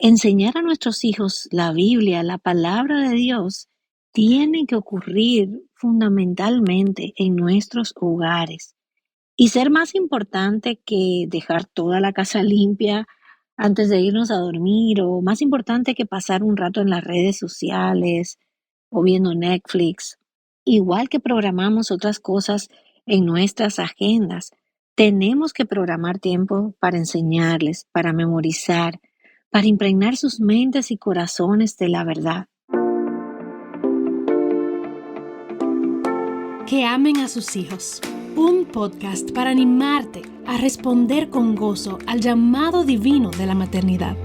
Enseñar a nuestros hijos la Biblia, la palabra de Dios, tiene que ocurrir fundamentalmente en nuestros hogares y ser más importante que dejar toda la casa limpia antes de irnos a dormir, o más importante que pasar un rato en las redes sociales o viendo Netflix. Igual que programamos otras cosas en nuestras agendas, tenemos que programar tiempo para enseñarles, para memorizar, para impregnar sus mentes y corazones de la verdad. Que amen a sus hijos. Un podcast para animarte a responder con gozo al llamado divino de la maternidad.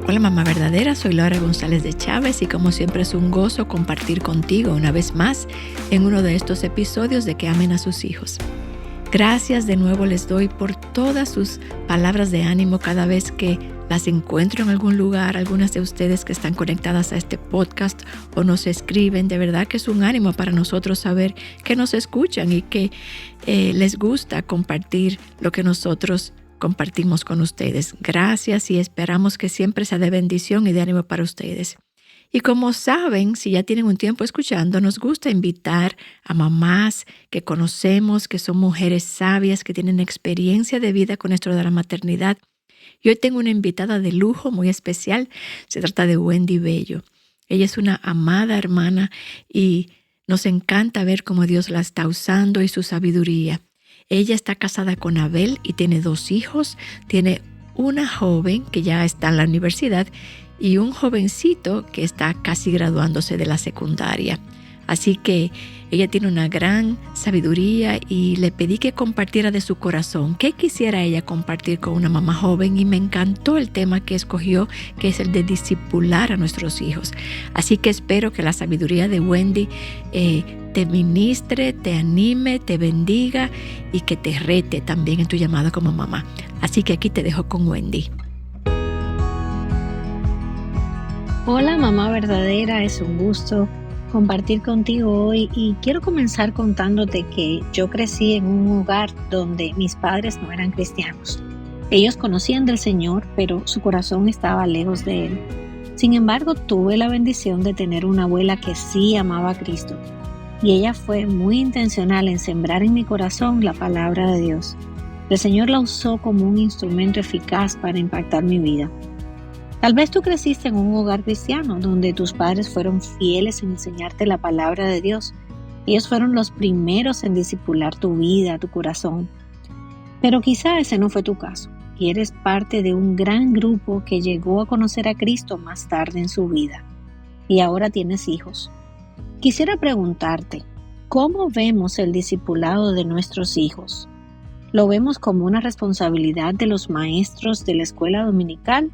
Hola mamá verdadera, soy Laura González de Chávez y como siempre es un gozo compartir contigo una vez más en uno de estos episodios de Que amen a sus hijos. Gracias de nuevo les doy por todas sus palabras de ánimo cada vez que las encuentro en algún lugar. Algunas de ustedes que están conectadas a este podcast o nos escriben, de verdad que es un ánimo para nosotros saber que nos escuchan y que les gusta compartir lo que nosotros compartimos con ustedes. Gracias y esperamos que siempre sea de bendición y de ánimo para ustedes. Y como saben, si ya tienen un tiempo escuchando, nos gusta invitar a mamás que conocemos, que son mujeres sabias, que tienen experiencia de vida con esto de la maternidad. Y hoy tengo una invitada de lujo muy especial. Se trata de Wendy Bello. Ella es una amada hermana y nos encanta ver cómo Dios la está usando y su sabiduría. Ella está casada con Abel y tiene 2 hijos. Tiene una joven que ya está en la universidad y un jovencito que está casi graduándose de la secundaria. Así que ella tiene una gran sabiduría y le pedí que compartiera de su corazón qué quisiera ella compartir con una mamá joven y me encantó el tema que escogió, que es el de discipular a nuestros hijos. Así que espero que la sabiduría de Wendy te ministre, te anime, te bendiga y que te rete también en tu llamada como mamá. Así que aquí te dejo con Wendy. Hola mamá verdadera, es un gusto compartir contigo hoy y quiero comenzar contándote que yo crecí en un hogar donde mis padres no eran cristianos. Ellos conocían del Señor, pero su corazón estaba lejos de Él. Sin embargo, tuve la bendición de tener una abuela que sí amaba a Cristo y ella fue muy intencional en sembrar en mi corazón la palabra de Dios. El Señor la usó como un instrumento eficaz para impactar mi vida. Tal vez tú creciste en un hogar cristiano donde tus padres fueron fieles en enseñarte la palabra de Dios. Ellos fueron los primeros en discipular tu vida, tu corazón. Pero quizá ese no fue tu caso y eres parte de un gran grupo que llegó a conocer a Cristo más tarde en su vida y ahora tienes hijos. Quisiera preguntarte, ¿cómo vemos el discipulado de nuestros hijos? ¿Lo vemos como una responsabilidad de los maestros de la escuela dominical?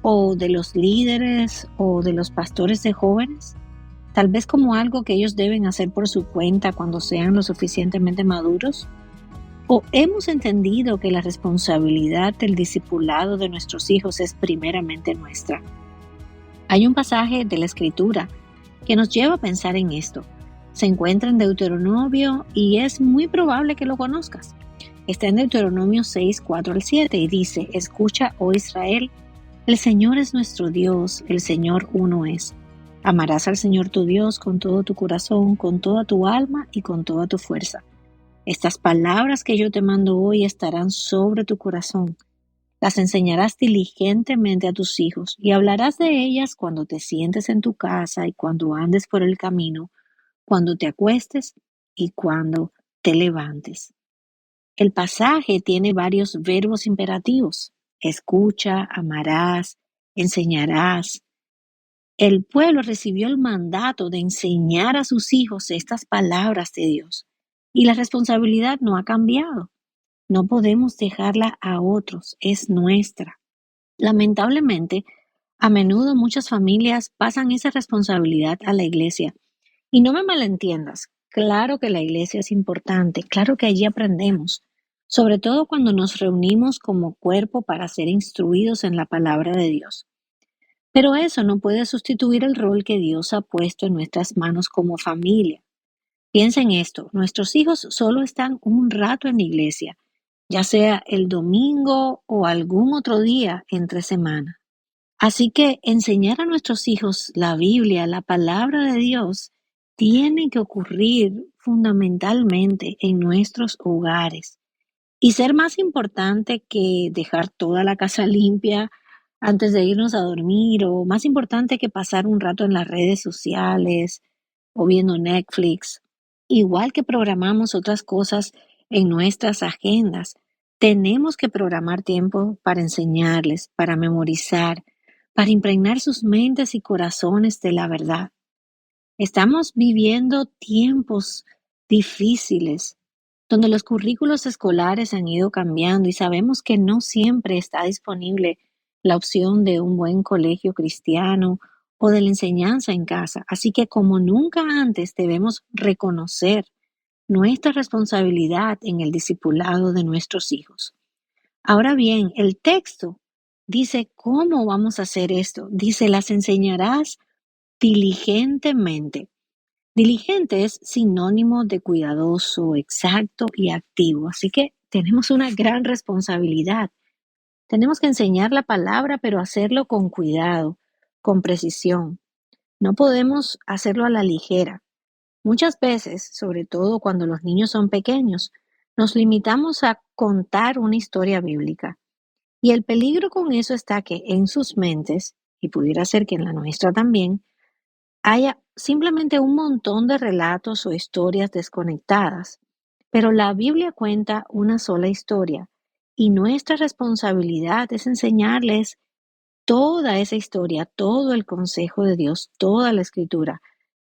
¿O de los líderes o de los pastores de jóvenes? Tal vez como algo que ellos deben hacer por su cuenta cuando sean lo suficientemente maduros. ¿O hemos entendido que la responsabilidad del discipulado de nuestros hijos es primeramente nuestra? Hay un pasaje de la Escritura que nos lleva a pensar en esto. Se encuentra en Deuteronomio y es muy probable que lo conozcas. Está en Deuteronomio 6, 4 al 7 y dice: Escucha, oh Israel, el Señor es nuestro Dios, el Señor uno es. Amarás al Señor tu Dios con todo tu corazón, con toda tu alma y con toda tu fuerza. Estas palabras que yo te mando hoy estarán sobre tu corazón. Las enseñarás diligentemente a tus hijos y hablarás de ellas cuando te sientes en tu casa y cuando andes por el camino, cuando te acuestes y cuando te levantes. El pasaje tiene varios verbos imperativos. Escucha, amarás, enseñarás. El pueblo recibió el mandato de enseñar a sus hijos estas palabras de Dios y la responsabilidad no ha cambiado. No podemos dejarla a otros, es nuestra. Lamentablemente, a menudo muchas familias pasan esa responsabilidad a la iglesia. Y no me malentiendas, claro que la iglesia es importante, claro que allí aprendemos, sobre todo cuando nos reunimos como cuerpo para ser instruidos en la palabra de Dios. Pero eso no puede sustituir el rol que Dios ha puesto en nuestras manos como familia. Piensa en esto, nuestros hijos solo están un rato en la iglesia, ya sea el domingo o algún otro día entre semana. Así que enseñar a nuestros hijos la Biblia, la palabra de Dios, tiene que ocurrir fundamentalmente en nuestros hogares y ser más importante que dejar toda la casa limpia antes de irnos a dormir, o más importante que pasar un rato en las redes sociales o viendo Netflix. Igual que programamos otras cosas en nuestras agendas, tenemos que programar tiempo para enseñarles, para memorizar, para impregnar sus mentes y corazones de la verdad. Estamos viviendo tiempos difíciles donde los currículos escolares han ido cambiando y sabemos que no siempre está disponible la opción de un buen colegio cristiano o de la enseñanza en casa. Así que como nunca antes debemos reconocer nuestra responsabilidad en el discipulado de nuestros hijos. Ahora bien, el texto dice cómo vamos a hacer esto. Dice, las enseñarás diligentemente. Diligente es sinónimo de cuidadoso, exacto y activo. Así que tenemos una gran responsabilidad. Tenemos que enseñar la palabra, pero hacerlo con cuidado, con precisión. No podemos hacerlo a la ligera. Muchas veces, sobre todo cuando los niños son pequeños, nos limitamos a contar una historia bíblica. Y el peligro con eso está que en sus mentes, y pudiera ser que en la nuestra también, haya simplemente un montón de relatos o historias desconectadas. Pero la Biblia cuenta una sola historia y nuestra responsabilidad es enseñarles toda esa historia, todo el consejo de Dios, toda la escritura.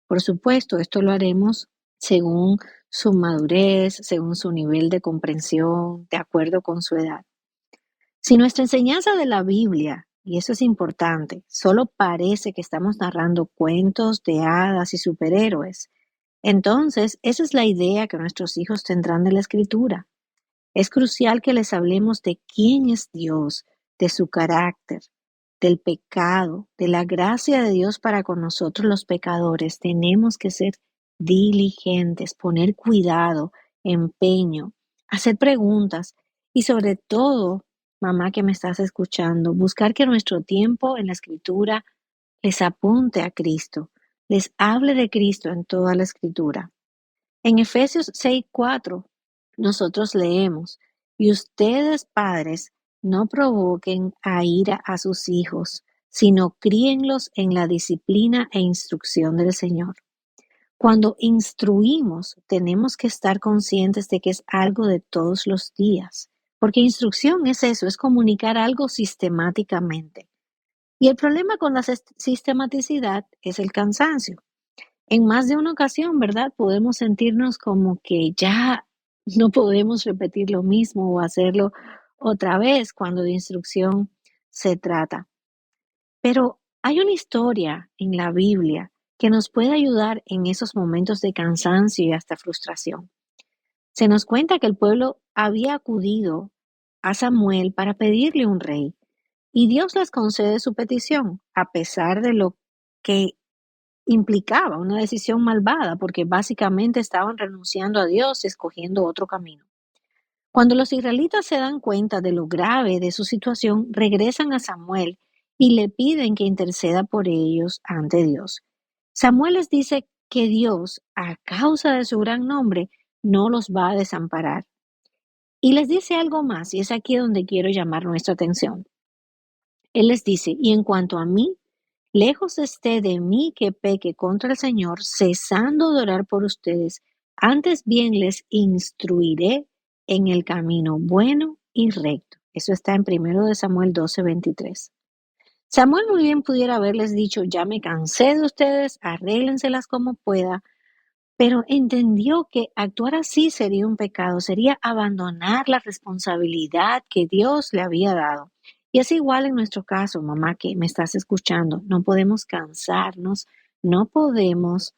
Por supuesto, esto lo haremos según su madurez, según su nivel de comprensión, de acuerdo con su edad. Si nuestra enseñanza de la Biblia, y eso es importante, solo parece que estamos narrando cuentos de hadas y superhéroes, entonces esa es la idea que nuestros hijos tendrán de la Escritura. Es crucial que les hablemos de quién es Dios, de su carácter, del pecado, de la gracia de Dios para con nosotros los pecadores. Tenemos que ser diligentes, poner cuidado, empeño, hacer preguntas y sobre todo, mamá que me estás escuchando, buscar que nuestro tiempo en la Escritura les apunte a Cristo, les hable de Cristo en toda la Escritura. En Efesios 6:4 nosotros leemos, y ustedes padres no provoquen a ira a sus hijos, sino críenlos en la disciplina e instrucción del Señor. Cuando instruimos, tenemos que estar conscientes de que es algo de todos los días, porque instrucción es eso, es comunicar algo sistemáticamente. Y el problema con la sistematicidad es el cansancio. En más de una ocasión, ¿verdad? Podemos sentirnos como que ya no podemos repetir lo mismo o hacerlo otra vez cuando de instrucción se trata. Pero hay una historia en la Biblia que nos puede ayudar en esos momentos de cansancio y hasta frustración. Se nos cuenta que el pueblo había acudido a Samuel para pedirle un rey y Dios les concede su petición, a pesar de lo que implicaba una decisión malvada, porque básicamente estaban renunciando a Dios y escogiendo otro camino. Cuando los israelitas se dan cuenta de lo grave de su situación, regresan a Samuel y le piden que interceda por ellos ante Dios. Samuel les dice que Dios, a causa de su gran nombre, no los va a desamparar. Y les dice algo más, y es aquí donde quiero llamar nuestra atención. Él les dice, y en cuanto a mí, lejos esté de mí que peque contra el Señor, cesando de orar por ustedes, antes bien les instruiré en el camino bueno y recto. Eso está en 1 de Samuel 12:23. Samuel muy bien pudiera haberles dicho, ya me cansé de ustedes, arréglenselas como pueda, pero entendió que actuar así sería un pecado, sería abandonar la responsabilidad que Dios le había dado. Y es igual en nuestro caso, mamá, que me estás escuchando. No podemos cansarnos, no podemos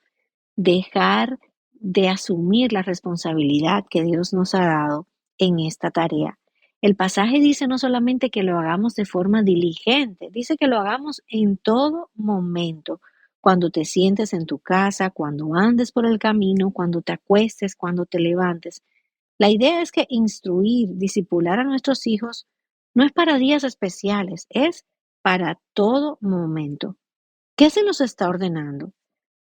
dejar de asumir la responsabilidad que Dios nos ha dado en esta tarea. El pasaje dice no solamente que lo hagamos de forma diligente, dice que lo hagamos en todo momento, cuando te sientes en tu casa, cuando andes por el camino, cuando te acuestes, cuando te levantes. La idea es que instruir, discipular a nuestros hijos no es para días especiales, es para todo momento. ¿Qué se nos está ordenando?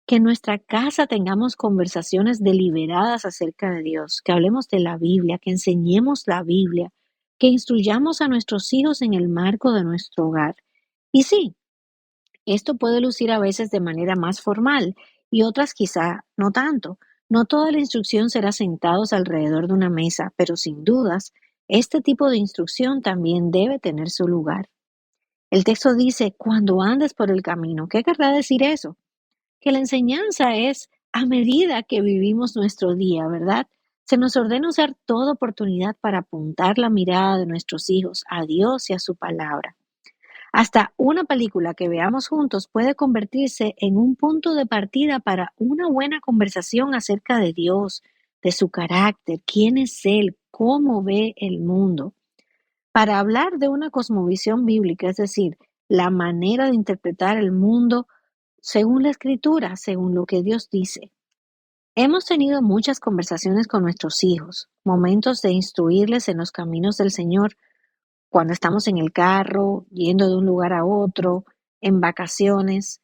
Que en nuestra casa tengamos conversaciones deliberadas acerca de Dios, que hablemos de la Biblia, que enseñemos la Biblia, que instruyamos a nuestros hijos en el marco de nuestro hogar. Y sí, esto puede lucir a veces de manera más formal y otras quizá no tanto. No toda la instrucción será sentados alrededor de una mesa, pero sin dudas, este tipo de instrucción también debe tener su lugar. El texto dice, cuando andes por el camino. ¿Qué querrá decir eso? Que la enseñanza es a medida que vivimos nuestro día, ¿verdad? Se nos ordena usar toda oportunidad para apuntar la mirada de nuestros hijos a Dios y a su palabra. Hasta una película que veamos juntos puede convertirse en un punto de partida para una buena conversación acerca de Dios, de su carácter, quién es Él, cómo ve el mundo. Para hablar de una cosmovisión bíblica, es decir, la manera de interpretar el mundo según la Escritura, según lo que Dios dice. Hemos tenido muchas conversaciones con nuestros hijos, momentos de instruirles en los caminos del Señor, cuando estamos en el carro, yendo de un lugar a otro, en vacaciones,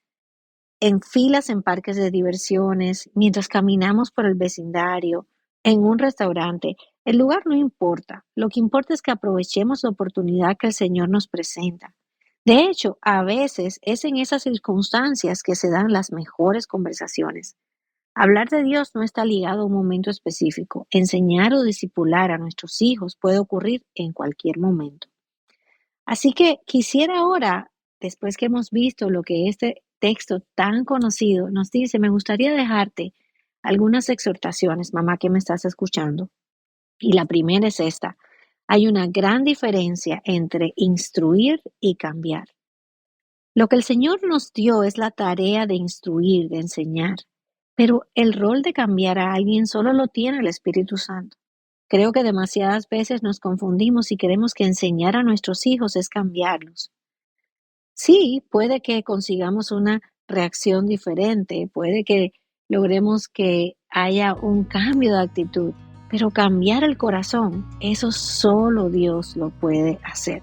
en filas en parques de diversiones, mientras caminamos por el vecindario, en un restaurante. El lugar no importa, lo que importa es que aprovechemos la oportunidad que el Señor nos presenta. De hecho, a veces es en esas circunstancias que se dan las mejores conversaciones. Hablar de Dios no está ligado a un momento específico. Enseñar o discipular a nuestros hijos puede ocurrir en cualquier momento. Así que quisiera ahora, después que hemos visto lo que este texto tan conocido nos dice, me gustaría dejarte algunas exhortaciones, mamá que me estás escuchando. Y la primera es esta. Hay una gran diferencia entre instruir y cambiar. Lo que el Señor nos dio es la tarea de instruir, de enseñar, pero el rol de cambiar a alguien solo lo tiene el Espíritu Santo. Creo que demasiadas veces nos confundimos y creemos que enseñar a nuestros hijos es cambiarlos. Sí, puede que consigamos una reacción diferente, puede que logremos que haya un cambio de actitud, pero cambiar el corazón, eso solo Dios lo puede hacer.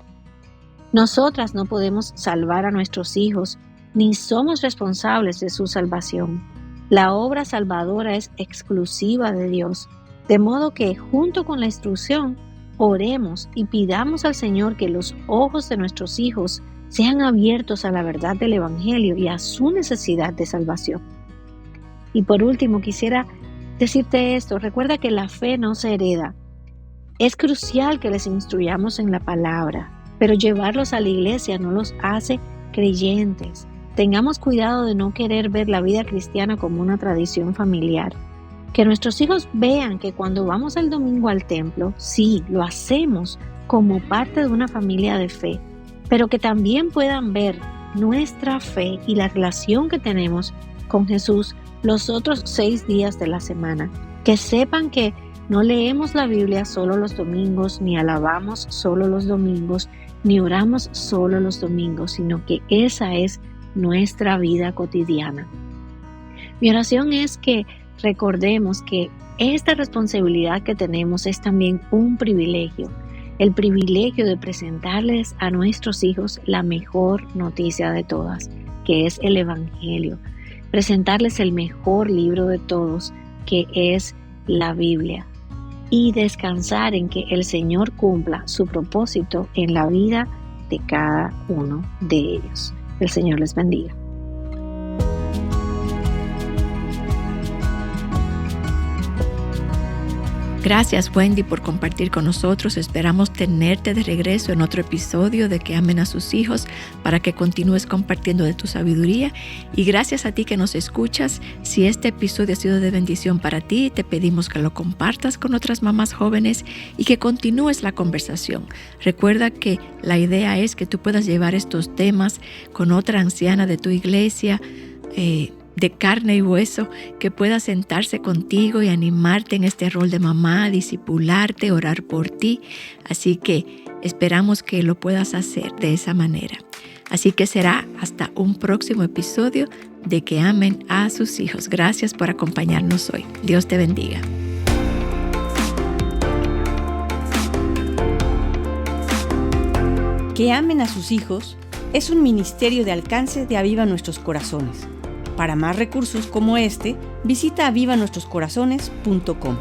Nosotras no podemos salvar a nuestros hijos, ni somos responsables de su salvación. La obra salvadora es exclusiva de Dios, de modo que junto con la instrucción, oremos y pidamos al Señor que los ojos de nuestros hijos sean abiertos a la verdad del Evangelio y a su necesidad de salvación. Y por último, quisiera decirte esto, recuerda que la fe no se hereda. Es crucial que les instruyamos en la palabra, pero llevarlos a la iglesia no los hace creyentes. Tengamos cuidado de no querer ver la vida cristiana como una tradición familiar. Que nuestros hijos vean que cuando vamos el domingo al templo, sí, lo hacemos como parte de una familia de fe, pero que también puedan ver nuestra fe y la relación que tenemos con Jesús los otros 6 días de la semana. Que sepan que no leemos la Biblia solo los domingos, ni alabamos solo los domingos, ni oramos solo los domingos, sino que esa es nuestra vida cotidiana. Mi oración es que recordemos que esta responsabilidad que tenemos es también un privilegio, el privilegio de presentarles a nuestros hijos la mejor noticia de todas, que es el Evangelio, presentarles el mejor libro de todos, que es la Biblia, y descansar en que el Señor cumpla su propósito en la vida de cada uno de ellos. El Señor les bendiga. Gracias, Wendy, por compartir con nosotros. Esperamos tenerte de regreso en otro episodio de Que Amen a Sus Hijos para que continúes compartiendo de tu sabiduría. Y gracias a ti que nos escuchas. Si este episodio ha sido de bendición para ti, te pedimos que lo compartas con otras mamás jóvenes y que continúes la conversación. Recuerda que la idea es que tú puedas llevar estos temas con otra anciana de tu iglesia, de carne y hueso, que pueda sentarse contigo y animarte en este rol de mamá, discipularte, orar por ti. Así que esperamos que lo puedas hacer de esa manera. Así que será hasta un próximo episodio de que amen a sus hijos. Gracias por acompañarnos hoy. Dios te bendiga. Que amen a sus hijos es un ministerio de alcance de Aviva Nuestros Corazones. Para más recursos como este, visita avivanuestroscorazones.com.